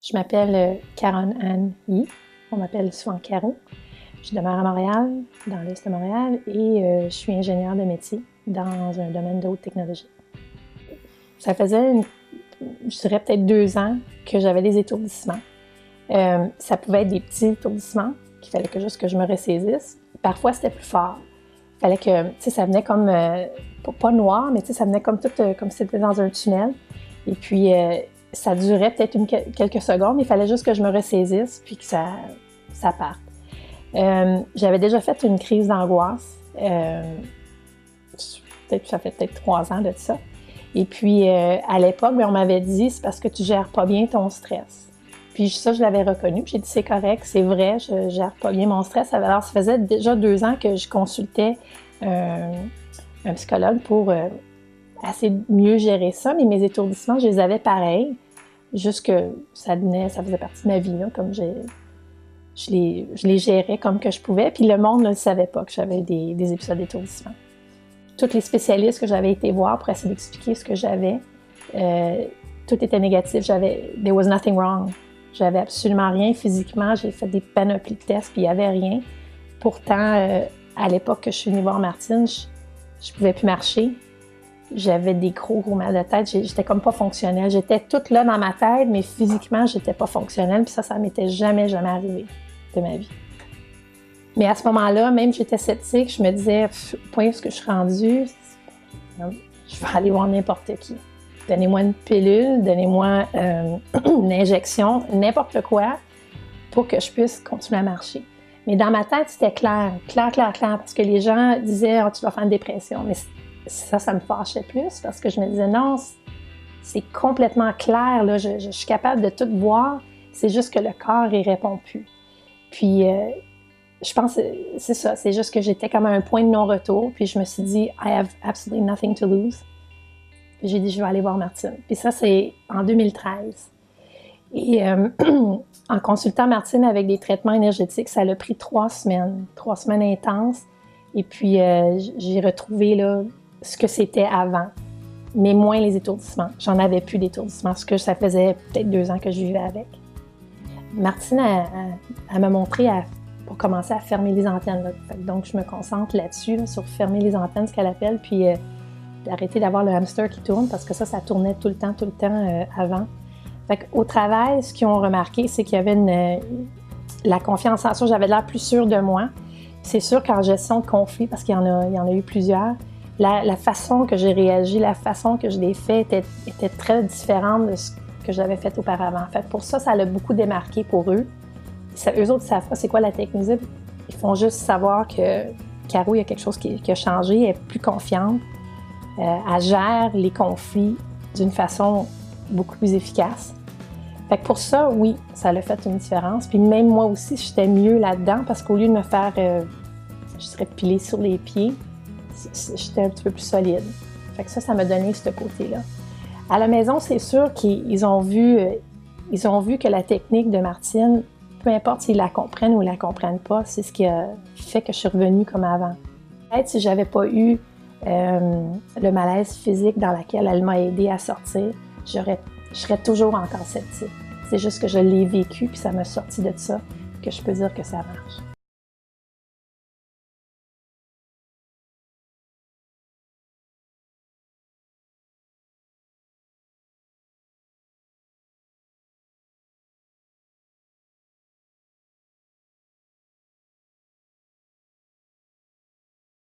Je m'appelle Caron Anne Yee. On m'appelle souvent Caro. Je demeure à Montréal, dans l'Est de Montréal, et je suis ingénieure de métier dans un domaine de haute technologie. Ça faisait, je dirais peut-être 2 ans que j'avais des étourdissements. Ça pouvait être des petits étourdissements qu'il fallait que juste que je me ressaisisse. Parfois, c'était plus fort. Il fallait que, tu sais, ça venait comme, pas noir, mais tu sais, ça venait comme tout, comme si c'était dans un tunnel. Et puis, ça durait peut-être quelques secondes, mais il fallait juste que je me ressaisisse puis que ça parte. J'avais déjà fait une crise d'angoisse. Ça fait peut-être 3 ans de ça. Et puis, à l'époque, on m'avait dit, c'est parce que tu gères pas bien ton stress. Puis ça, je l'avais reconnu. J'ai dit, c'est correct, c'est vrai, je gère pas bien mon stress. Alors, ça faisait déjà 2 ans que je consultais un psychologue pour assez mieux gérer ça. Mais mes étourdissements, je les avais pareils. Juste que ça faisait partie de ma vie, là, comme je les gérais comme que je pouvais. Puis le monde ne savait pas que j'avais des épisodes d'étourdissement. Tous les spécialistes que j'avais été voir pour essayer d'expliquer ce que j'avais, tout était négatif. There was nothing wrong. J'avais absolument rien physiquement. J'ai fait des panoplies de tests, puis il n'y avait rien. Pourtant, à l'époque que je suis venue voir Martine, je ne pouvais plus marcher. J'avais des gros mal de tête. J'étais comme pas fonctionnelle. J'étais toute là dans ma tête, mais physiquement, j'étais pas fonctionnelle. Puis ça m'était jamais arrivé de ma vie. Mais à ce moment-là, même j'étais sceptique, je me disais, au point où je suis rendue, je vais aller voir n'importe qui. Donnez-moi une pilule, donnez-moi une injection, n'importe quoi, pour que je puisse continuer à marcher. Mais dans ma tête, c'était clair, parce que les gens disaient, oh, tu vas faire une dépression. Mais ça me fâchait plus, parce que je me disais, non, c'est complètement clair, là, je suis capable de tout voir, c'est juste que le corps, il répond plus. Puis, je pense que c'est ça, c'est juste que j'étais comme à un point de non-retour, puis je me suis dit, I have absolutely nothing to lose. Puis j'ai dit, je vais aller voir Martine. Puis ça, c'est en 2013. Et en consultant Martine avec des traitements énergétiques, ça a pris 3 semaines intenses. Et puis, j'ai retrouvé là, ce que c'était avant, mais moins les étourdissements. J'en avais plus d'étourdissements, parce que ça faisait peut-être 2 ans que je vivais avec. Martine, elle m'a montré pour commencer à fermer les antennes. Là. Donc, je me concentre là-dessus, là, sur fermer les antennes, ce qu'elle appelle, puis d'arrêter d'avoir le hamster qui tourne, parce que ça tournait tout le temps avant. Fait qu'au travail, ce qu'ils ont remarqué, c'est qu'il y avait la confiance en soi. J'avais l'air plus sûre de moi. C'est sûr qu'en gestion de conflit, parce qu'il y en a eu plusieurs, la façon que j'ai réagi, la façon que je l'ai fait était très différente de ce que j'avais fait auparavant. Fait pour ça a beaucoup démarqué pour eux. Eux autres ne savent pas c'est quoi la technologie. Ils font juste savoir que Caro, il y a quelque chose qui a changé, elle est plus confiante. Elle gère les conflits d'une façon beaucoup plus efficace. Fait que pour ça, oui, ça a fait une différence. Puis même moi aussi, j'étais mieux là-dedans parce qu'au lieu de me faire, je dirais, piler sur les pieds, j'étais un petit peu plus solide. Fait que ça m'a donné ce côté-là. À la maison, c'est sûr qu'ils ont vu que la technique de Martine, peu importe s'ils la comprennent ou ils la comprennent pas, c'est ce qui a fait que je suis revenue comme avant. Peut-être si j'avais pas eu le malaise physique dans lequel elle m'a aidée à sortir, je serais toujours encore sceptique. C'est juste que je l'ai vécu, puis ça m'a sorti de ça, que je peux dire que ça marche.